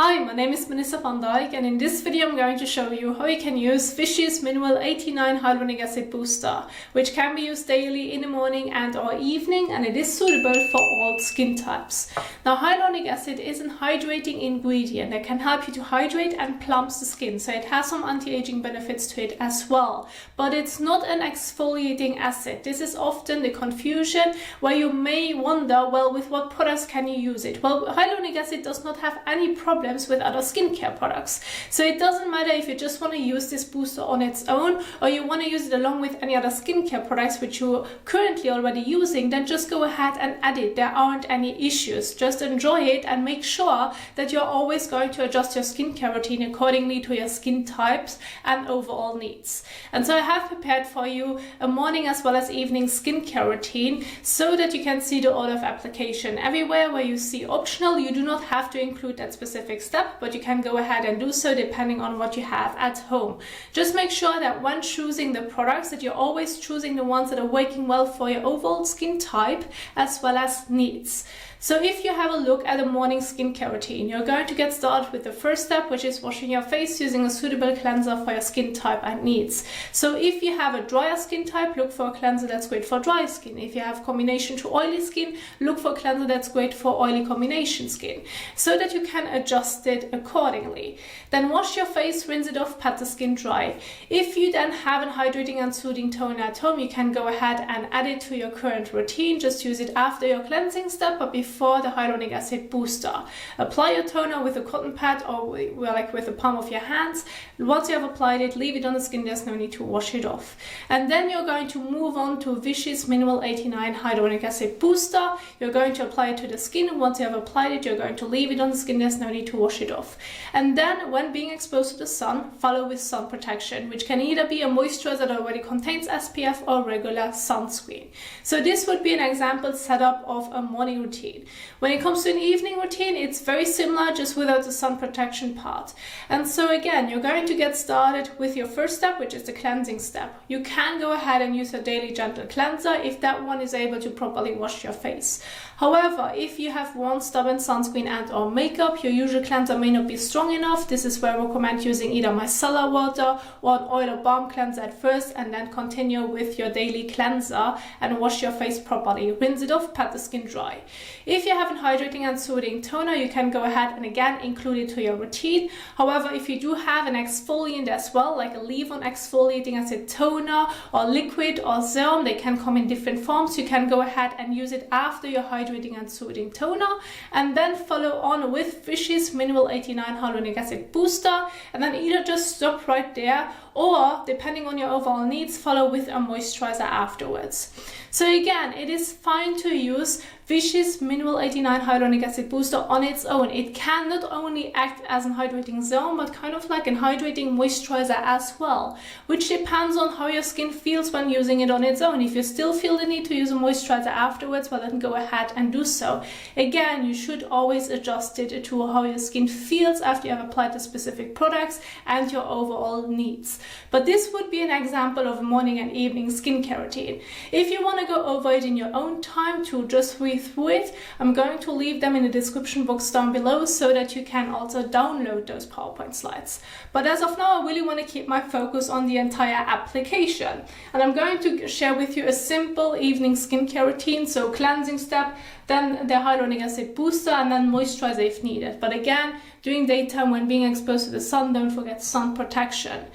Hi, my name is Melissa van Dijk, and in this video I'm going to show you how you can use Vichy Mineral 89 Hyaluronic Acid Booster, which can be used daily in the morning and or evening, and it is suitable for all skin types. Now, hyaluronic acid is a hydrating ingredient that can help you to hydrate and plump the skin, so it has some anti-aging benefits to it as well. But it's not an exfoliating acid. This is often the confusion where you may wonder, well, with what products can you use it? Well, hyaluronic acid does not have any problems with other skincare products. So it doesn't matter if you just want to use this booster on its own or you want to use it along with any other skincare products which you're currently already using, then just go ahead and add it. There aren't any issues. Just enjoy it and make sure that you're always going to adjust your skincare routine accordingly to your skin types and overall needs. And so I have prepared for you a morning as well as evening skincare routine so that you can see the order of application. Everywhere where you see optional, you do not have to include that specific step, but you can go ahead and do so depending on what you have at home. Just make sure that when choosing the products that you're always choosing the ones that are working well for your overall skin type as well as needs. So if you have a look at a morning skincare routine, you're going to get started with the first step, which is washing your face using a suitable cleanser for your skin type and needs. So if you have a drier skin type, look for a cleanser that's great for dry skin. If you have combination to oily skin, look for a cleanser that's great for oily combination skin, so that you can adjust it accordingly. Then wash your face, rinse it off, pat the skin dry. If you then have a hydrating and soothing toner at home, you can go ahead and add it to your current routine. Just use it after your cleansing step, but before the hyaluronic acid booster. Apply your toner with a cotton pad or with the palm of your hands. Once you have applied it, leave it on the skin. There's no need to wash it off. And then you're going to move on to Vichy Mineral 89 Hyaluronic Acid Booster. You're going to apply it to the skin. Once you have applied it, you're going to leave it on the skin. There's no need to wash it off. And then when being exposed to the sun, follow with sun protection, which can either be a moisturizer that already contains SPF or regular sunscreen. So this would be an example setup of a morning routine. When it comes to an evening routine, it's very similar, just without the sun protection part. And so again, you're going to get started with your first step, which is the cleansing step. You can go ahead and use a daily gentle cleanser if that one is able to properly wash your face. However, if you have worn stubborn sunscreen and or makeup, your usual cleanser may not be strong enough. This is where I recommend using either micellar water or an oil or balm cleanser at first, and then continue with your daily cleanser and wash your face properly. Rinse it off, pat the skin dry. If you have a hydrating and soothing toner, you can go ahead and again include it to your routine. However, if you do have an exfoliant as well, like a leave-on exfoliating acid toner or liquid or serum, they can come in different forms. You can go ahead and use it after your hydrating and soothing toner, and then follow on with Vichy Mineral 89 Hyaluronic Acid Booster, and then either just stop right there or, depending on your overall needs, follow with a moisturizer afterwards. So again, it is fine to use Vichy Mineral 89 Hyaluronic Acid Booster on its own. It can not only act as a hydrating serum, but kind of like a hydrating moisturizer as well, which depends on how your skin feels when using it on its own. If you still feel the need to use a moisturizer afterwards, well, then go ahead and do so. Again, you should always adjust it to how your skin feels after you have applied the specific products and your overall needs. But this would be an example of a morning and evening skincare routine. If you want to go over it in your own time to just read through it, I'm going to leave them in the description box down below so that you can also download those PowerPoint slides. But as of now, I really want to keep my focus on the entire application. And I'm going to share with you a simple evening skincare routine. So cleansing step, then the hyaluronic acid booster, and then moisturizer if needed. But again, during daytime when being exposed to the sun, don't forget sun protection.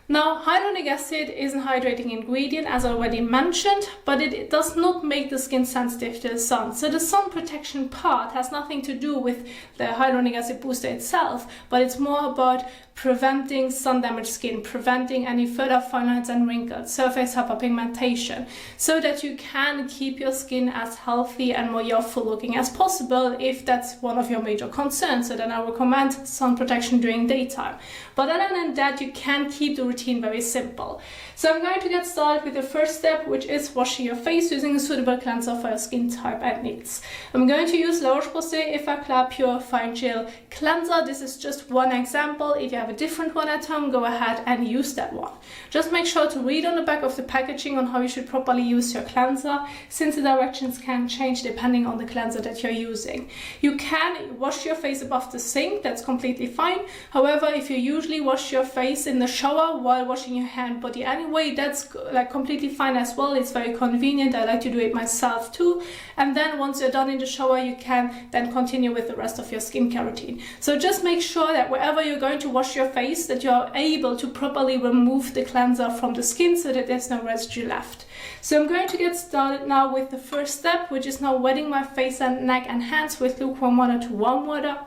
Now, hyaluronic acid is a hydrating ingredient, as already mentioned, but it does not make the skin sensitive to the sun. So the sun protection part has nothing to do with the hyaluronic acid booster itself, but it's more about preventing sun-damaged skin, preventing any further fine lines and wrinkles, surface hyperpigmentation, so that you can keep your skin as healthy and more youthful looking as possible if that's one of your major concerns. So then I recommend sun protection during daytime. But other than that, you can keep the routine very simple. So I'm going to get started with the first step, which is washing your face using a suitable cleanser for your skin type and needs. I'm going to use Roche-Posay Effaclar Purifying Gel Cleanser. This is just one example. If you have a different one at home, go ahead and use that one. Just make sure to read on the back of the packaging on how you should properly use your cleanser, since the directions can change depending on the cleanser that you're using. You can wash your face above the sink, that's completely fine. However, if you usually wash your face in the shower while washing your hand body anyway, that's like completely fine as well. It's very convenient. I like to do it myself too. And then once you're done in the shower, you can then continue with the rest of your skincare routine. So just make sure that wherever you're going to wash your face, that you're able to properly remove the cleanser from the skin so that there's no residue left. So I'm going to get started now with the first step, which is now wetting my face and neck and hands with lukewarm water to warm water,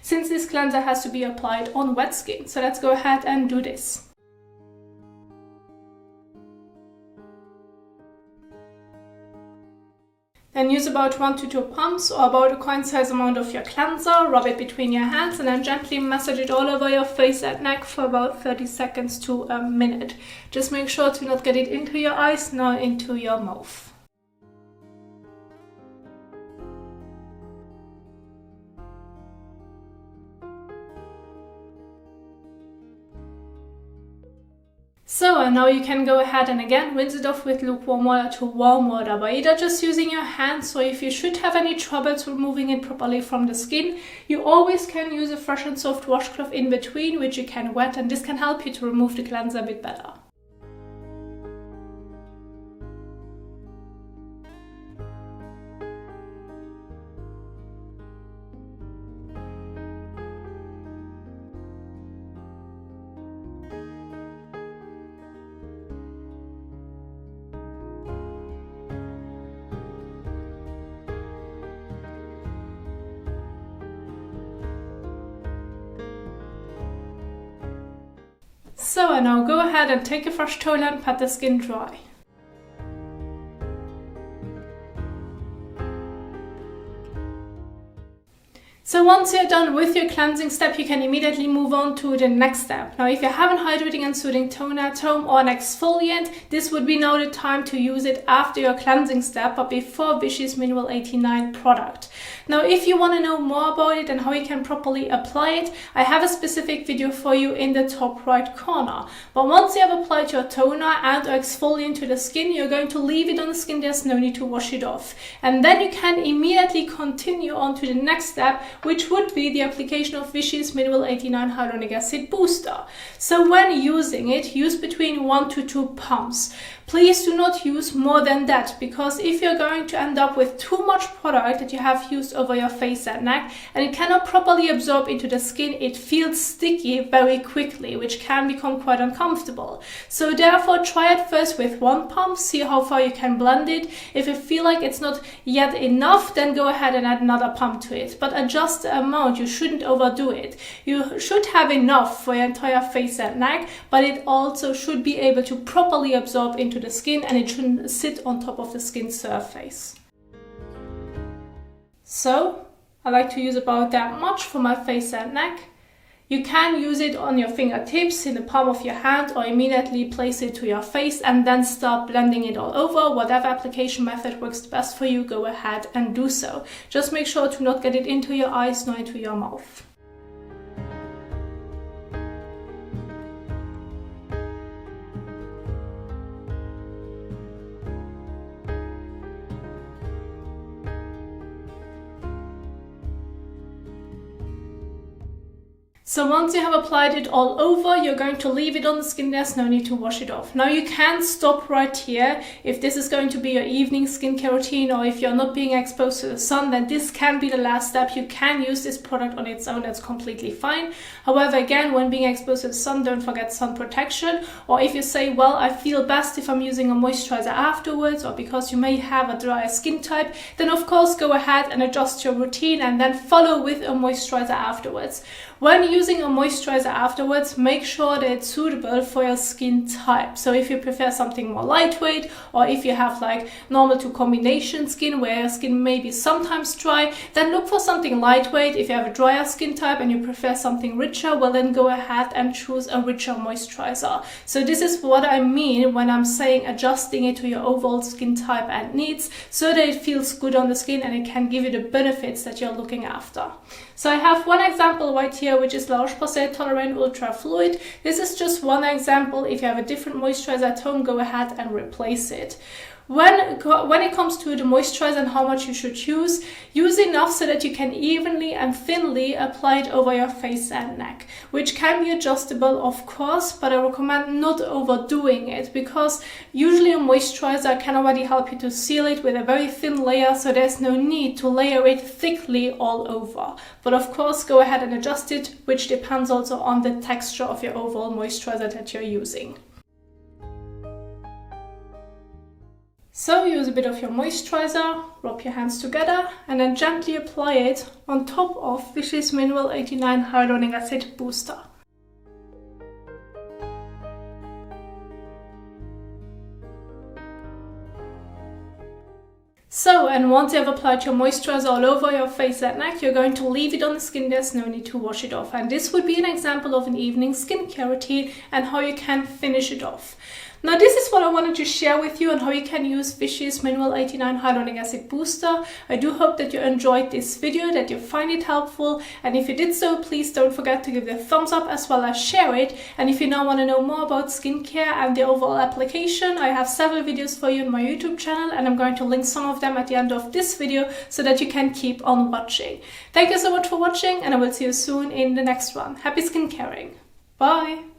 since this cleanser has to be applied on wet skin. So let's go ahead and do this. Then use about 1 to 2 pumps or about a coin size amount of your cleanser, rub it between your hands and then gently massage it all over your face and neck for about 30 seconds to a minute. Just make sure to not get it into your eyes nor into your mouth. So now you can go ahead and again rinse it off with lukewarm water to warm water by either just using your hands, or if you should have any troubles removing it properly from the skin, you always can use a fresh and soft washcloth in between, which you can wet, and this can help you to remove the cleanser a bit better. So now go ahead and take a fresh towel and pat the skin dry. So once you're done with your cleansing step, you can immediately move on to the next step. Now, if you have an hydrating and soothing toner at home or an exfoliant, this would be now the time to use it after your cleansing step, but before Vichy's Mineral 89 product. Now, if you want to know more about it and how you can properly apply it, I have a specific video for you in the top right corner. But once you have applied your toner and or exfoliant to the skin, you're going to leave it on the skin. There's no need to wash it off. And then you can immediately continue on to the next step, which would be the application of Vichy's Mineral 89 Hyaluronic Acid Booster. So when using it, use between 1 to 2 pumps. Please do not use more than that, because if you're going to end up with too much product that you have used over your face and neck and it cannot properly absorb into the skin, it feels sticky very quickly, which can become quite uncomfortable. So therefore, try it first with 1 pump, see how far you can blend it. If you feel like it's not yet enough, then go ahead and add another pump to it. But adjust the amount, you shouldn't overdo it. You should have enough for your entire face and neck, but it also should be able to properly absorb into the skin, and it shouldn't sit on top of the skin surface. So I like to use about that much for my face and neck. You can use it on your fingertips, in the palm of your hand, or immediately place it to your face and then start blending it all over. Whatever application method works best for you, go ahead and do so. Just make sure to not get it into your eyes nor into your mouth. So once you have applied it all over, you're going to leave it on the skin. There's no need to wash it off. Now you can stop right here. If this is going to be your evening skincare routine, or if you're not being exposed to the sun, then this can be the last step. You can use this product on its own, that's completely fine. However, again, when being exposed to the sun, don't forget sun protection. Or if you say, well, I feel best if I'm using a moisturizer afterwards, or because you may have a drier skin type, then of course go ahead and adjust your routine and then follow with a moisturizer afterwards. When when using a moisturizer afterwards, make sure that it's suitable for your skin type. So if you prefer something more lightweight, or if you have like normal to combination skin where your skin may be sometimes dry, then look for something lightweight. If you have a drier skin type and you prefer something richer, well then go ahead and choose a richer moisturizer. So this is what I mean when I'm saying adjusting it to your overall skin type and needs, so that it feels good on the skin and it can give you the benefits that you're looking after. So I have one example right here, which is Roche-Posay Toleriane Ultra Fluid. This is just one example. If you have a different moisturizer at home, go ahead and replace it. When it comes to the moisturizer and how much you should use enough so that you can evenly and thinly apply it over your face and neck, which can be adjustable of course, but I recommend not overdoing it, because usually a moisturizer can already help you to seal it with a very thin layer, so there's no need to layer it thickly all over. But of course go ahead and adjust it, which depends also on the texture of your overall moisturizer that you're using. So use a bit of your moisturizer, rub your hands together and then gently apply it on top of Vichy Mineral 89 Hyaluronic Acid Booster. So, and once you have applied your moisturizer all over your face and neck, you're going to leave it on the skin. There's no need to wash it off. And this would be an example of an evening skincare routine and how you can finish it off. Now this is what I wanted to share with you on how you can use Vichy Mineral 89 Hyaluronic Acid Booster. I do hope that you enjoyed this video, that you find it helpful, and if you did so, please don't forget to give it a thumbs up as well as share it. And if you now want to know more about skincare and the overall application, I have several videos for you on my YouTube channel, and I'm going to link some of them at the end of this video so that you can keep on watching. Thank you so much for watching, and I will see you soon in the next one. Happy skincaring! Bye!